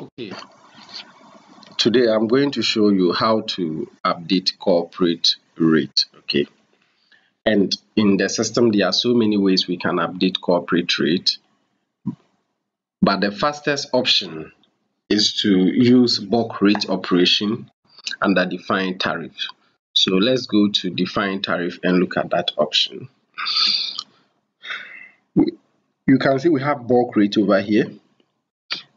Okay, today I'm going to show you how to update corporate rate. Okay, and in the system there are so many ways we can update corporate rate, but the fastest option is to use bulk rate operation under defined tariff. So let's go to defined tariff and look at that option. You can see we have bulk rate over here.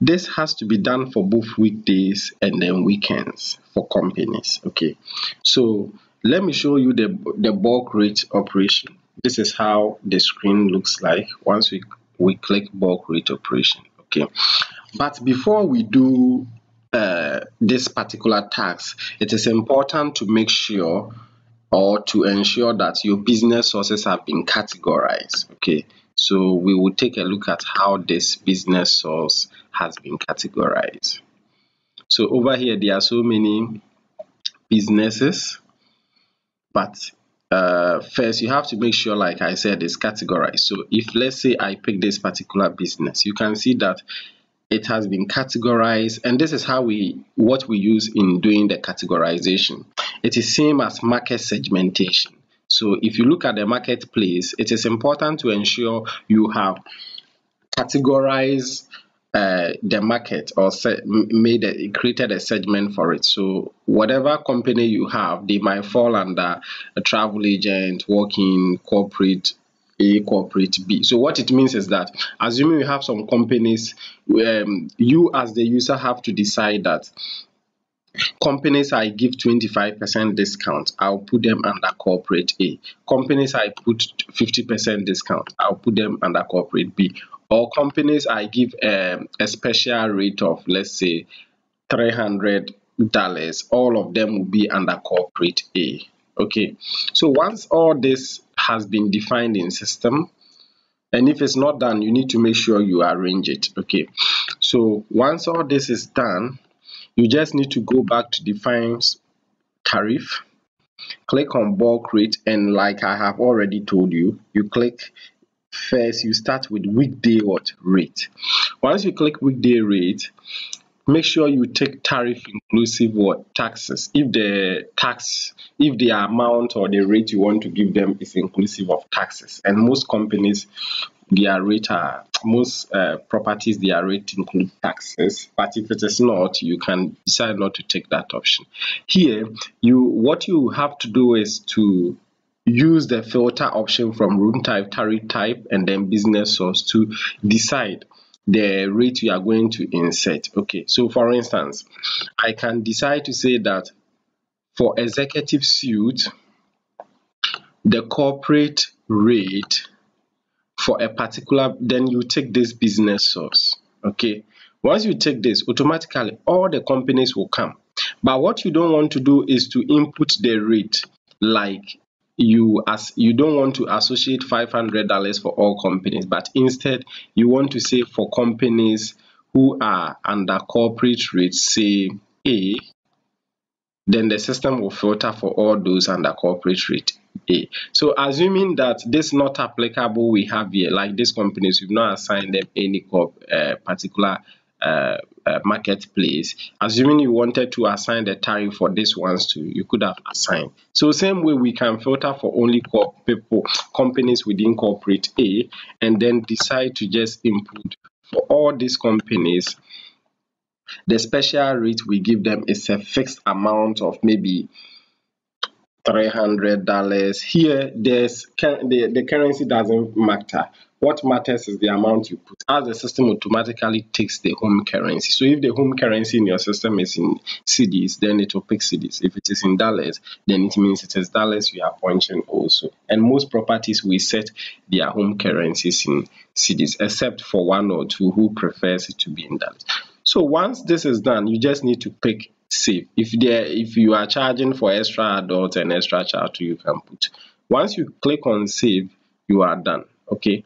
This has to be done for both weekdays and then weekends for companies. Okay, so let me show you the bulk rate operation. This is how the screen looks like once we click bulk rate operation. Okay, but before we do this particular task, it is important to make sure or to ensure that your business sources have been categorized. Okay, so we will take a look at how this business source has been categorized. So over here there are so many businesses, but first you have to make sure, like I said, it's categorized. So if let's say I pick this particular business, you can see that it has been categorized, and this is how what we use in doing the categorization. It is same as market segmentation. So if you look at the marketplace, it is important to ensure you have categorized the market or created a segment for it. So whatever company you have, they might fall under a travel agent, working, corporate A, corporate B. So what it means is that, assuming you have some companies, you as the user have to decide that companies I give 25% discount, I'll put them under corporate A. Companies I put 50% discount, I'll put them under corporate B. Or companies I give a special rate of, let's say, $300, all of them will be under corporate A. Okay, so once all this has been defined in system, and if it's not done, you need to make sure you arrange it. Okay, so once all this is done, you just need to go back to define tariff, click on bulk rate, and like I have already told you, you click first, you start with weekday rate. Once you click weekday rate, make sure you take tariff inclusive taxes. If the amount or the rate you want to give them is inclusive of taxes, and most companies, their rate are most properties, their rate include taxes. But if it is not, you can decide not to take that option. Here, what you have to do is to use the filter option from room type, tariff type, and then business source to decide the rate you are going to insert. Okay, so for instance, I can decide to say that for executive suite, the corporate rate for a particular, then you take this business source. Okay, once you take this, automatically all the companies will come. But what you don't want to do is to input the rate, like you don't want to associate $500 for all companies, but instead you want to say for companies who are under corporate rate, say A, then the system will filter for all those under corporate rate A. So assuming that this not applicable, we have here, like these companies, we've not assigned them any particular marketplace. Assuming you wanted to assign the tariff for this ones too, you could have assigned. So same way we can filter for only companies within corporate A, and then decide to just input for all these companies. The special rate we give them is a fixed amount of maybe $300. Here, the currency doesn't matter. What matters is the amount you put, as the system automatically takes the home currency. So if the home currency in your system is in cedis, then it will pick cedis. If it is in dollars, then it means it is dollars you are punching also. And most properties we set their home currencies in cedis, except for one or two who prefers it to be in dollars. So once this is done, you just need to pick save. If you are charging for extra adult and extra child, you can put. Once you click on save, you are done. Okay,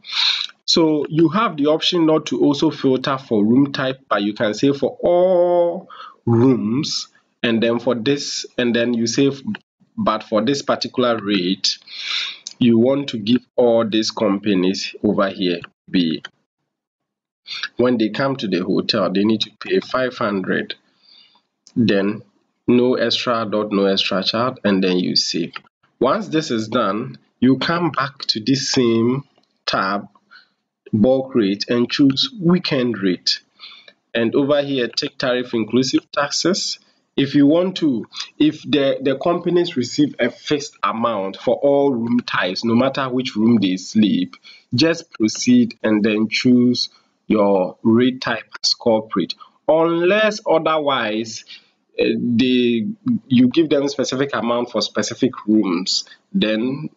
so you have the option not to also filter for room type, but you can say for all rooms, and then for this, and then you save, but for this particular rate, you want to give all these companies over here B. When they come to the hotel, they need to pay 500. Then no extra dot, no extra charge, and then you save. Once this is done, you come back to this same tab, bulk rate, and choose weekend rate. And over here, take tariff inclusive taxes. If you want to, if the companies receive a fixed amount for all room types, no matter which room they sleep, just proceed and then choose your rate type as corporate. Unless otherwise, they you give them specific amount for specific rooms, then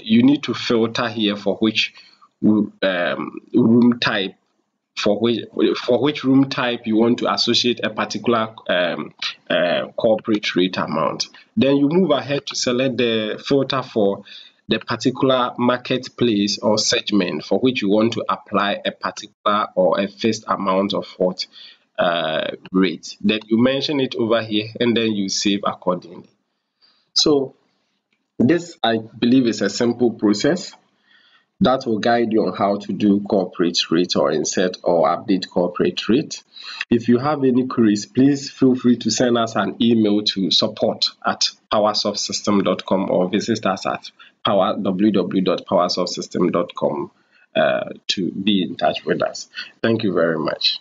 you need to filter here for which room type, for which room type you want to associate a particular corporate rate amount. Then you move ahead to select the filter for the particular marketplace or segment for which you want to apply a particular or a fixed amount of what rate. Then you mention it over here and then you save accordingly. So this, I believe, is a simple process that will guide you on how to do corporate rate or insert or update corporate rate. If you have any queries, please feel free to send us an email to support@powersourcesystem.com or visit us at www.powersourcesystem.com to be in touch with us. Thank you very much.